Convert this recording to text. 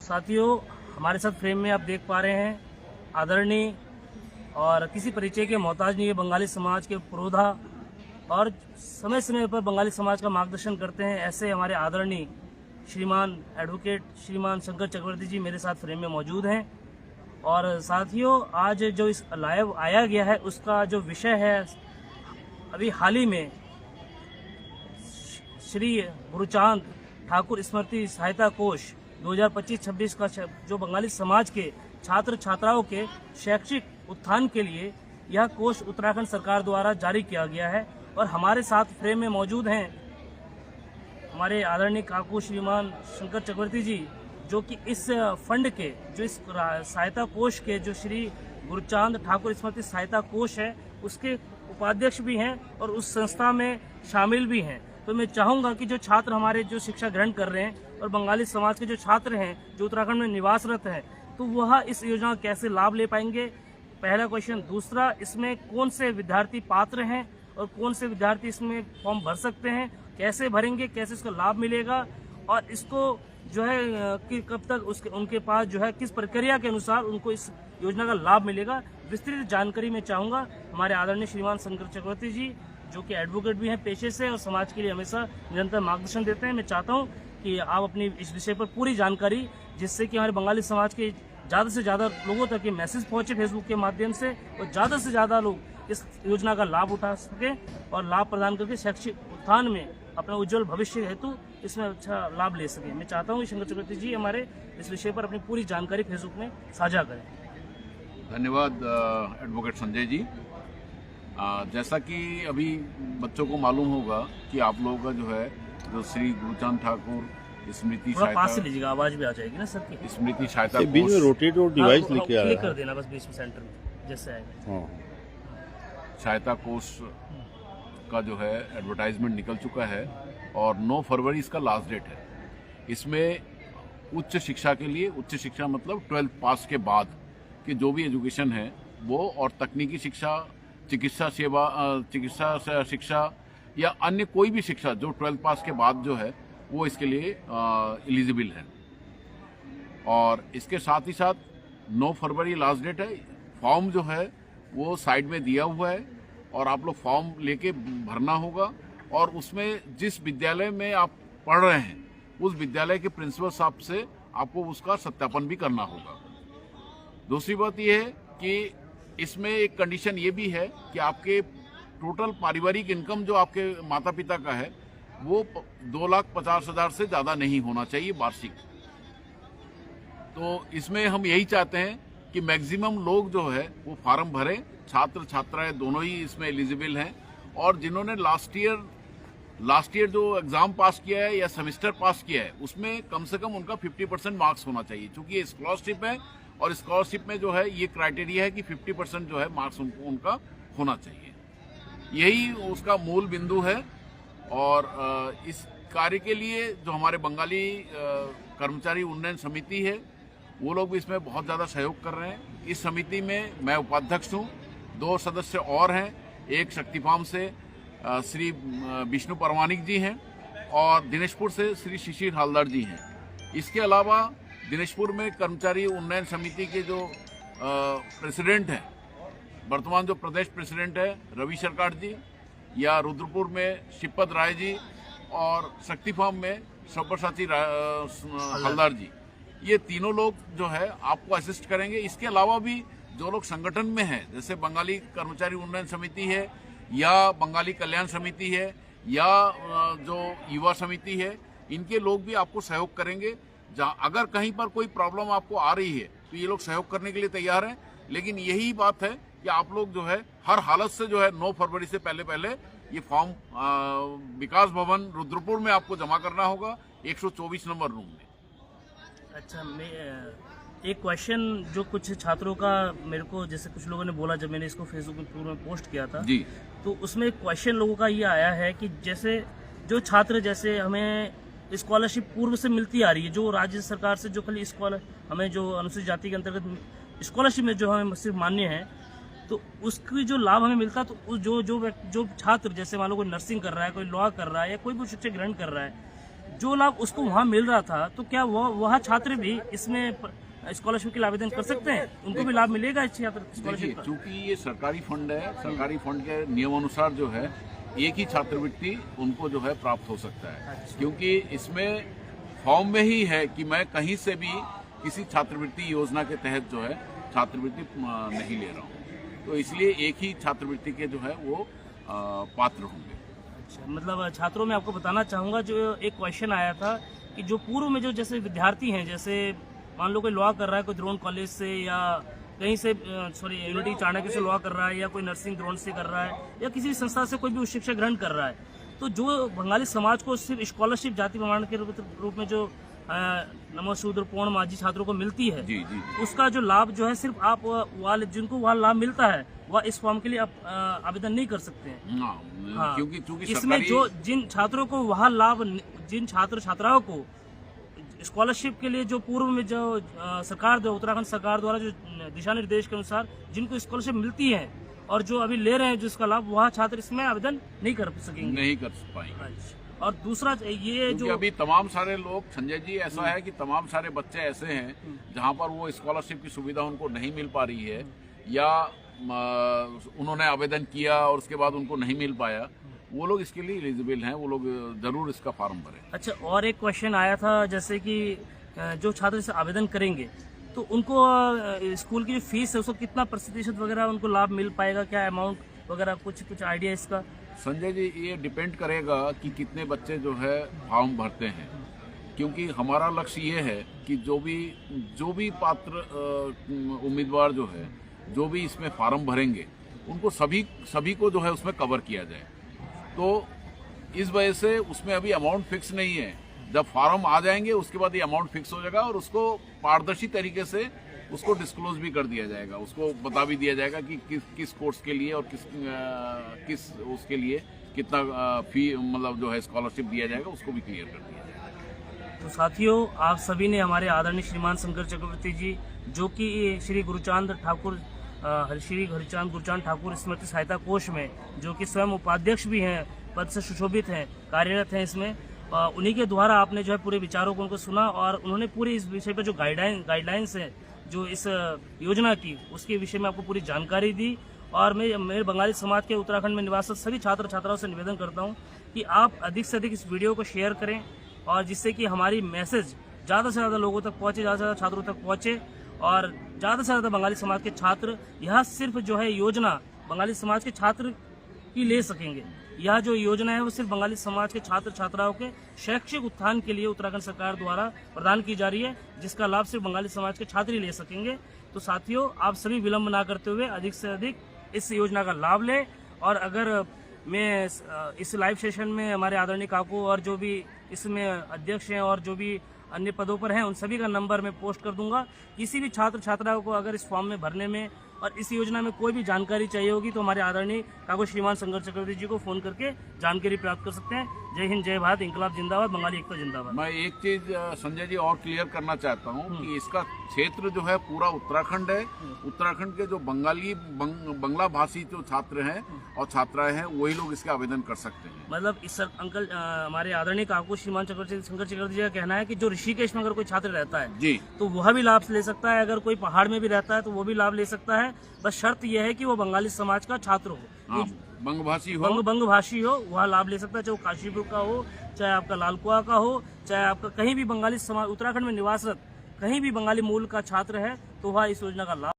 साथियों, हमारे साथ फ्रेम में आप देख पा रहे हैं आदरणीय और किसी परिचय के मोहताज नहीं है बंगाली समाज के पुरोधा और समय समय पर बंगाली समाज का मार्गदर्शन करते हैं, ऐसे हमारे आदरणीय श्रीमान एडवोकेट श्रीमान शंकर चक्रवर्ती जी मेरे साथ फ्रेम में मौजूद हैं। और साथियों, आज जो इस लाइव आया गया है उसका जो विषय है, अभी हाल ही में श्री गुरुचांद ठाकुर स्मृति सहायता कोष 2025-26 का जो बंगाली समाज के छात्र छात्राओं के शैक्षिक उत्थान के लिए यह कोष उत्तराखंड सरकार द्वारा जारी किया गया है। और हमारे साथ फ्रेम में मौजूद हैं हमारे आदरणीय काकू श्रीमान शंकर चक्रवर्ती जी, जो कि इस फंड के जो इस सहायता कोष के जो श्री गुरुचांद ठाकुर स्मृति सहायता कोष है उसके उपाध्यक्ष भी हैं और उस संस्था में शामिल भी हैं। तो मैं चाहूँगा कि जो छात्र हमारे जो शिक्षा ग्रहण कर रहे हैं और बंगाली समाज के जो छात्र हैं जो उत्तराखंड में निवासरत हैं, तो वह इस योजना का कैसे लाभ ले पाएंगे, पहला क्वेश्चन। दूसरा, इसमें कौन से विद्यार्थी पात्र हैं और कौन से विद्यार्थी इसमें फॉर्म भर सकते हैं, कैसे भरेंगे, कैसे इसका लाभ मिलेगा और इसको जो है कि कब तक उनके पास जो है किस प्रक्रिया के अनुसार उनको इस योजना का लाभ मिलेगा, विस्तृत जानकारी मैं चाहूँगा हमारे आदरणीय श्रीमान शंकर चक्रवर्ती जी, जो कि एडवोकेट भी हैं पेशे से और समाज के लिए हमेशा निरंतर मार्गदर्शन देते हैं। मैं चाहता हूं कि आप अपनी इस विषय पर पूरी जानकारी, जिससे कि हमारे बंगाली समाज के ज़्यादा से ज़्यादा लोगों तक ये मैसेज पहुंचे फेसबुक के माध्यम से और ज़्यादा से ज़्यादा लोग इस योजना का लाभ उठा सकें और लाभ प्रदान करके शैक्षिक उत्थान में अपना उज्जवल भविष्य हेतु इसमें अच्छा लाभ ले सकें। मैं चाहता हूँ कि शंकर चक्रवर्ती जी हमारे इस विषय पर अपनी पूरी जानकारी फेसबुक में साझा करें। धन्यवाद एडवोकेट संजय जी। जैसा कि अभी बच्चों को मालूम होगा कि आप लोगों का जो है जो श्री गुरुचांद ठाकुर स्मृति पास से लीजिएगा, आवाज भी आ जाएगी ना सर की। स्मृति सहायता बीच में रोटेट और डिवाइस लेके आ रहा है, कर देना बस बीच में सेंटर में जैसे आएगा। सहायता कोष का जो है एडवर्टाइजमेंट निकल चुका है और 9 फरवरी इसका लास्ट डेट है। इसमें उच्च शिक्षा के लिए, उच्च शिक्षा मतलब 12th पास के बाद की जो भी एजुकेशन है वो, और तकनीकी शिक्षा, चिकित्सा सेवा, चिकित्सा शिक्षा या अन्य कोई भी शिक्षा जो 12th पास के बाद जो है वो इसके लिए एलिजिबल है। और इसके साथ ही साथ 9 फरवरी लास्ट डेट है। फॉर्म जो है वो साइड में दिया हुआ है और आप लोग फॉर्म लेके भरना होगा और उसमें जिस विद्यालय में आप पढ़ रहे हैं उस विद्यालय के प्रिंसिपल साहब से आपको उसका सत्यापन भी करना होगा। दूसरी बात यह है कि इसमें एक कंडीशन ये भी है कि आपके टोटल पारिवारिक इनकम जो आपके माता पिता का है वो 2,50,000 से ज़्यादा नहीं होना चाहिए वार्षिक। तो इसमें हम यही चाहते हैं कि मैक्सिमम लोग जो है वो फार्म भरें, छात्र छात्राएं दोनों ही इसमें एलिजिबल हैं। और जिन्होंने लास्ट ईयर जो एग्जाम पास किया है या सेमेस्टर पास किया है उसमें कम से कम उनका 50% मार्क्स होना चाहिए, क्योंकि ये स्कॉलरशिप है और स्कॉलरशिप में जो है ये क्राइटेरिया है कि 50% जो है मार्क्स उनका होना चाहिए। यही उसका मूल बिंदु है। और इस कार्य के लिए जो हमारे बंगाली कर्मचारी उन्नयन समिति है वो लोग भी इसमें बहुत ज़्यादा सहयोग कर रहे हैं। इस समिति में मैं उपाध्यक्ष हूँ, 2 सदस्य और हैं, एक शक्ति फार्म से श्री विष्णु परमानिक जी हैं और दिनेशपुर से श्री शिशिर हालदार जी हैं। इसके अलावा दिनेशपुर में कर्मचारी उन्नयन समिति के जो प्रेसिडेंट हैं, वर्तमान जो प्रदेश प्रेसिडेंट है रवि सरकार जी, या रुद्रपुर में शिवपत राय जी और शक्ति फार्म में सब्यसाची हालदार जी, ये तीनों लोग जो है आपको असिस्ट करेंगे। इसके अलावा भी जो लोग संगठन में हैं, जैसे बंगाली कर्मचारी उन्नयन समिति है या बंगाली कल्याण समिति है या जो युवा समिति है, इनके लोग भी आपको सहयोग करेंगे। जहाँ अगर कहीं पर कोई प्रॉब्लम आपको आ रही है तो ये लोग सहयोग करने के लिए तैयार हैं। लेकिन यही बात है कि आप लोग जो है हर हालत से जो है 9 फरवरी से पहले ये फॉर्म विकास भवन रुद्रपुर में आपको जमा करना होगा, 124 नंबर रूम में। अच्छा, मैं एक क्वेश्चन जो कुछ छात्रों का मेरे को, जैसे कुछ लोगों ने बोला जब मैंने इसको फेसबुक में पोस्ट किया था जी, तो उसमें एक क्वेश्चन लोगों का ये आया है कि जैसे जो छात्र, जैसे हमें स्कॉलरशिप पूर्व से मिलती आ रही है, जो राज्य सरकार से जो खाली हमें जो अनुसूचित जाति के अंतर्गत स्कॉलरशिप में जो हमें सिर्फ मान्य है, तो उसकी जो लाभ हमें मिलता है, तो जो छात्र जैसे मान लो कोई नर्सिंग कर रहा है, कोई लॉ कर रहा है या कोई भी शिक्षा ग्रहण कर रहा है, जो लाभ उसको वहाँ मिल रहा था, तो क्या वह छात्र भी इसमें स्कॉलरशिप के लिए आवेदन कर सकते हैं? उनको भी लाभ मिलेगा इस छात्र देखिए, स्कॉलरशिप का? चूंकि ये सरकारी फंड है, सरकारी फंड के नियमानुसार जो है एक ही छात्रवृत्ति उनको जो है प्राप्त हो सकता है, क्योंकि इसमें फॉर्म में ही है कि मैं कहीं से भी किसी छात्रवृत्ति योजना के तहत जो है छात्रवृत्ति नहीं ले रहा हूँ, तो इसलिए एक ही छात्रवृत्ति के जो है वो पात्र होंगे। अच्छा, मतलब छात्रों में आपको बताना चाहूँगा, जो एक क्वेश्चन आया था कि जो पूर्व में जो जैसे विद्यार्थी हैं, जैसे मान लो कोई लॉ कर रहा है कोई द्रोण कॉलेज से या कहीं से यूनिटी चाणक्य से लॉ कर रहा है, या कोई नर्सिंग द्रोण से कर रहा है, या किसी संस्था से कोई भी उच्च शिक्षा ग्रहण कर रहा है, तो जो बंगाली समाज को सिर्फ स्कॉलरशिप जाति प्रमाण के रूप में जो नमशूद्र पूर्ण माझी छात्रों को मिलती है, जी जी, उसका जो लाभ जो है सिर्फ आप वाले जिनको वह लाभ मिलता है वह इस फॉर्म के लिए आप आवेदन नहीं कर सकते हैं। हाँ, क्योंकि चूंकि इसमें जो जिन छात्रों को वह लाभ, जिन छात्र छात्राओं को स्कॉलरशिप के लिए जो पूर्व में जो सरकार उत्तराखंड सरकार द्वारा जो दिशा निर्देश के अनुसार जिनको स्कॉलरशिप मिलती है और जो अभी ले रहे हैं जिसका लाभ, वह छात्र इसमें आवेदन नहीं कर सकेंगे, नहीं कर पाएंगे। और दूसरा ये जो अभी तमाम सारे लोग, संजय जी, ऐसा है कि तमाम सारे बच्चे ऐसे हैं जहां पर वो स्कॉलरशिप की सुविधा उनको नहीं मिल पा रही है, या उन्होंने आवेदन किया और उसके बाद उनको नहीं मिल पाया, वो लोग इसके लिए एलिजिबल हैं, वो लोग जरूर इसका फॉर्म भरें। अच्छा, और एक क्वेश्चन आया था, जैसे कि जो छात्र से आवेदन करेंगे तो उनको स्कूल की जो फीस है उसको कितना प्रतिशत वगैरह उनको लाभ मिल पाएगा, क्या अमाउंट वगैरह, कुछ आइडिया इसका? संजय जी, ये डिपेंड करेगा कि कितने बच्चे जो है फॉर्म भरते हैं, क्योंकि हमारा लक्ष्य ये है कि जो भी पात्र उम्मीदवार जो है, जो भी इसमें फॉर्म भरेंगे, उनको सभी को जो है उसमें कवर किया जाए। तो इस वजह से उसमें अभी अमाउंट फिक्स नहीं है, जब फॉर्म आ जाएंगे उसके बाद ये अमाउंट फिक्स हो जाएगा और उसको पारदर्शी तरीके से उसको डिस्क्लोज भी कर दिया जाएगा, उसको बता भी दिया जाएगा कि किस कोर्स के लिए और किस उसके लिए कितना फी मतलब जो है स्कॉलरशिप दिया जाएगा, उसको भी क्लियर कर दिया जाएगा। तो साथियों, आप सभी ने हमारे आदरणीय श्रीमान शंकर चक्रवर्ती जी, जो कि श्री गुरुचांद गुरुचांद ठाकुर स्मृति सहायता कोष में, जो कि स्वयं उपाध्यक्ष भी हैं, पद से सुशोभित हैं, कार्यरत हैं इसमें, उन्हीं के द्वारा आपने जो है पूरे विचारों को उनको सुना और उन्होंने पूरे इस विषय पर जो गाइडलाइंस है जो इस योजना की, उसके विषय में आपको पूरी जानकारी दी। और मैं मेरे बंगाली समाज के उत्तराखंड में निवासित सभी छात्र छात्राओं से निवेदन करता हूं कि आप अधिक से अधिक इस वीडियो को शेयर करें, और जिससे कि हमारी मैसेज ज़्यादा से ज़्यादा लोगों तक पहुँचे, ज़्यादा से ज़्यादा छात्रों तक पहुँचे, और ज़्यादा से ज़्यादा बंगाली समाज के छात्र यह सिर्फ जो है योजना बंगाली समाज के छात्र ही ले सकेंगे। यह जो योजना है वो सिर्फ बंगाली समाज के छात्र छात्राओं के शैक्षिक उत्थान के लिए उत्तराखंड सरकार द्वारा प्रदान की जा रही है, जिसका लाभ सिर्फ बंगाली समाज के छात्र ही ले सकेंगे। तो साथियों, आप सभी विलंब ना करते हुए अधिक से अधिक इस योजना का लाभ लें। और अगर मैं इस लाइव सेशन में हमारे आदरणीय काकू और जो भी इसमें अध्यक्ष हैं और जो भी अन्य पदों पर हैं, उन सभी का नंबर मैं पोस्ट कर दूंगा। किसी भी छात्र छात्राओं को अगर इस फॉर्म में भरने में और इस योजना में कोई भी जानकारी चाहिए होगी तो हमारे आदरणीय काकू श्रीमान शंकर चक्रवर्ती जी को फोन करके जानकारी प्राप्त कर सकते हैं। जय हिंद, जय भारत, इंकलाब जिंदाबाद, बंगाली एकता जिंदाबाद। मैं एक चीज संजय जी और क्लियर करना चाहता हूँ कि इसका क्षेत्र जो है पूरा उत्तराखंड है। उत्तराखंड के जो बंगला भाषी जो छात्र हैं और छात्राएं हैं, वही लोग इसके आवेदन कर सकते हैं। मतलब इस अंकल हमारे आदरणीय काकू श्रीमान शंकर चक्रवर्ती जी का कहना है कि जो ऋषिकेश में अगर कोई छात्र रहता है जी, तो वह भी लाभ ले सकता है, अगर कोई पहाड़ में भी रहता है तो वो भी लाभ ले सकता है। बस शर्त यह है कि वो बंगाली समाज का छात्र हो, बंगभाषी हो, वह लाभ ले सकता है, चाहे वो काशीपुर का हो, चाहे आपका लालकुआ का हो, चाहे आपका कहीं भी बंगाली समाज उत्तराखंड में निवासरत कहीं भी बंगाली मूल का छात्र है, तो वह इस योजना का लाभ